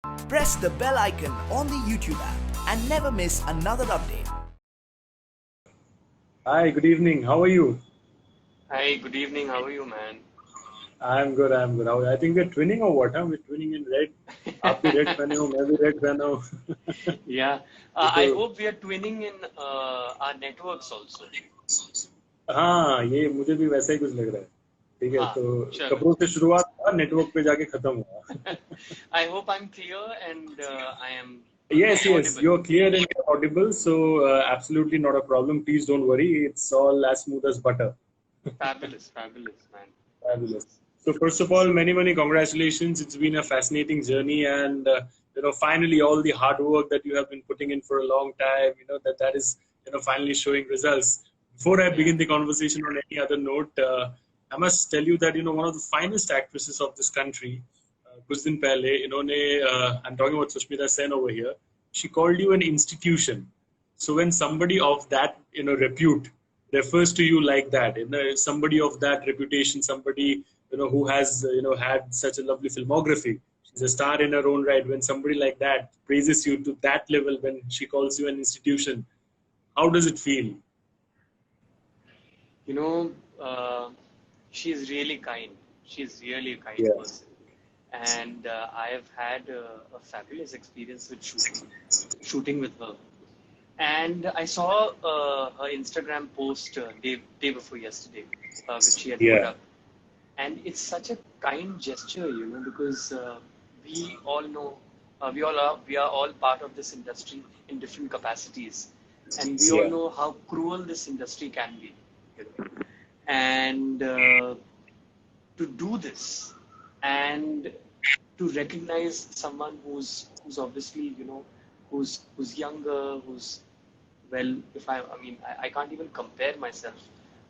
Press the bell icon on the YouTube app and never miss another update. Hi, good evening. How are you? Hi, good evening. How are you, man? I'm good. I'm good. I think we're twinning or what? Huh? We're twinning in red. आप भी red पहने हो, मैं भी red पहना हूँ. Yeah, ये I तो hope we are twinning in our networks also. हाँ, ये मुझे भी वैसा ही कुछ लग रहा है. ठीक है, हाँ, तो चलो. कपड़ों से शुरुआत हुआ, नेटवर्क पे जाके खत्म हुआ. I hope I'm clear and I am Yes, yes, audible. you're clear and you're audible, so absolutely not a problem. Please don't worry. It's all as smooth as butter. Fabulous, fabulous, man. Fabulous. So first of all, many, many congratulations. It's been a fascinating journey, and finally, all the hard work that you have been putting in for a long time, that is, finally showing results. Before I Yeah. begin the conversation on any other note, I must tell you that one of the finest actresses of this country, कुछ दिन पहले इन्होंने, I'm talking about Sushmita Sen over here. She called you an institution. So when somebody of that repute refers to you like that, somebody of that reputation, somebody who has had such a lovely filmography, she's a star in her own right. When somebody like that praises you to that level, when she calls you an institution, how does it feel? You know, she's really kind. She's really a kind Yeah, person. And I have had a fabulous experience with shooting with her. And I saw her Instagram post day before yesterday, which she had put yeah, up. And it's such a kind gesture, because we all know, we are all part of this industry in different capacities. And we all yeah, know how cruel this industry can be, you know. And to do this and to recognize someone who's obviously who's younger, who's well, if I can't even compare myself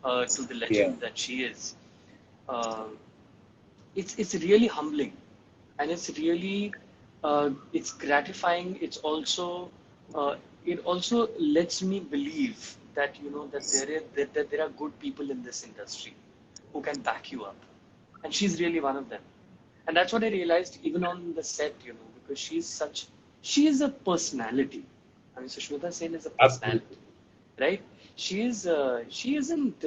to the yeah, legend that she is. uh, it's really humbling, and it's really it's gratifying. It's also it also lets me believe that that there are good people in this industry who can back you up, and she's really one of them. And that's what I realized even on the set, because she is a personality. I mean, Sushmita Sen is a absolutely. personality, right? She isn't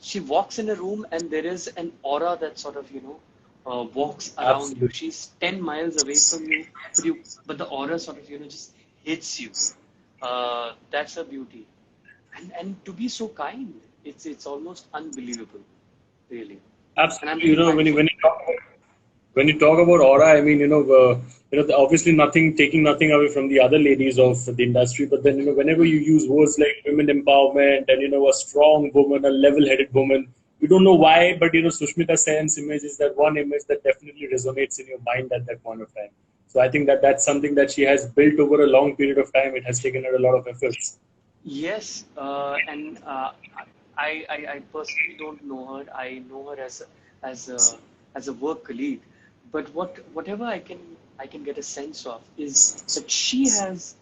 she walks in a room and there is an aura that sort of walks around you. Absolutely. She's 10 miles away from you, but the aura sort of just hits you. That's her beauty. And to be so kind, it's almost unbelievable, really. And I'm Absolutely. really thankful. When you talk about aura, I mean, obviously nothing, taking nothing away from the other ladies of the industry, but then, whenever you use words like women empowerment and, a strong woman, a level-headed woman, you don't know why, but, Sushmita Sen's image is that one image that definitely resonates in your mind at that point of time. So I think that that's something that she has built over a long period of time. It has taken her a lot of efforts. Yes, and I personally don't know her. I know her as a as a work colleague, but whatever I can get a sense of is that she has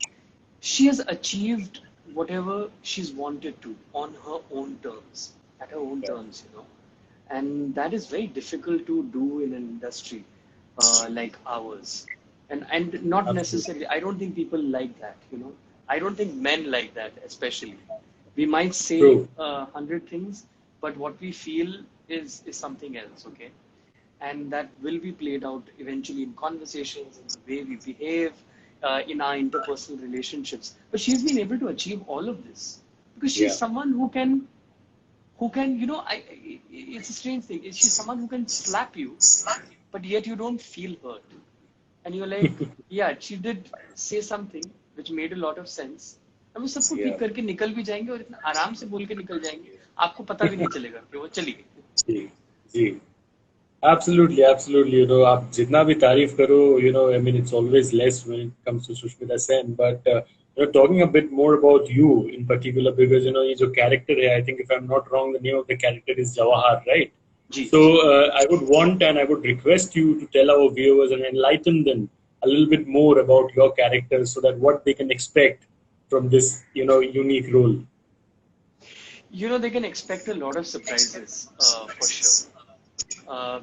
achieved whatever she's wanted to on her own terms, at her own Yeah. terms. And that is very difficult to do in an industry like ours. And not Absolutely. necessarily, I don't think people like that. I don't think men like that, especially. We might say True. 100 things, but what we feel is something else, okay? And that will be played out eventually in conversations, in the way we behave, in our interpersonal relationships. But she's been able to achieve all of this because she's Yeah. someone who can, it's a strange thing. She's someone who can slap you, but yet you don't feel hurt. And you're like, yeah, she did say something which made a lot of sense. हम उस सबको Yeah. ठीक करके निकल भी जाएंगे और इतना आराम से बोल के निकल जाएंगे, आपको पता भी नहीं चलेगा कि वो चली गई. जी, जी. Absolutely, absolutely. आप जितना भी तारीफ करो, I mean, it's always less when it comes to Sushmita Sen. But talking a bit more about you in particular, because ये जो character है, I think if I'm not wrong, the name of the character is Jawahar, right? Ji So ji. I would want and I would request you to tell our viewers and enlighten them a little bit more about your character, so that what they can expect from this, unique role. They can expect a lot of surprises, for sure.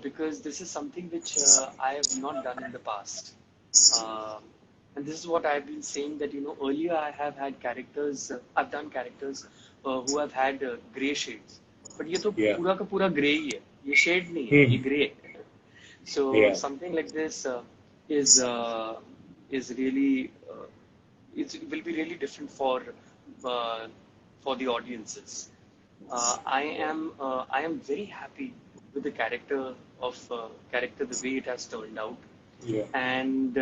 because this is something which I have not done in the past. And this is what I've been saying, that earlier I have had characters, I've done characters who have had gray shades. But ये तो Yeah. पूरा का पूरा gray ही है, ये shade नहीं है, ये gray है. So Yeah. something like this is really it will be really different for the audiences. I am very happy with the character the way it has turned out. Yeah. And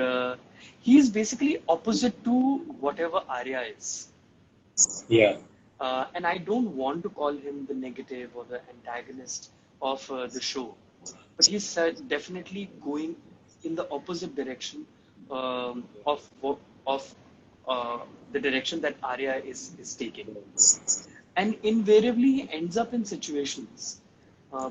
he is basically opposite to whatever Arya is. Yeah. And I don't want to call him the negative or the antagonist of the show, but he's definitely going in the opposite direction of the direction that Arya is taking, and invariably he ends up in situations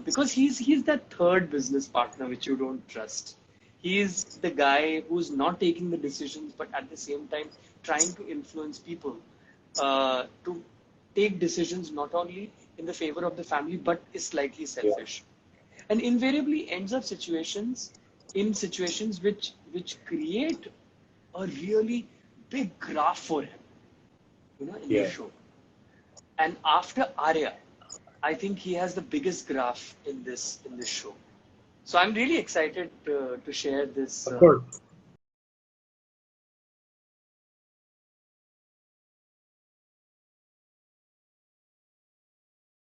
because he's that third business partner which you don't trust. He is the guy who's not taking the decisions, but at the same time trying to influence people to take decisions not only in the favor of the family, but is slightly selfish. And invariably ends up in situations which create a really big graph for him, in the show. And after Arya, I think he has the biggest graph in this show. So I'm really excited to share this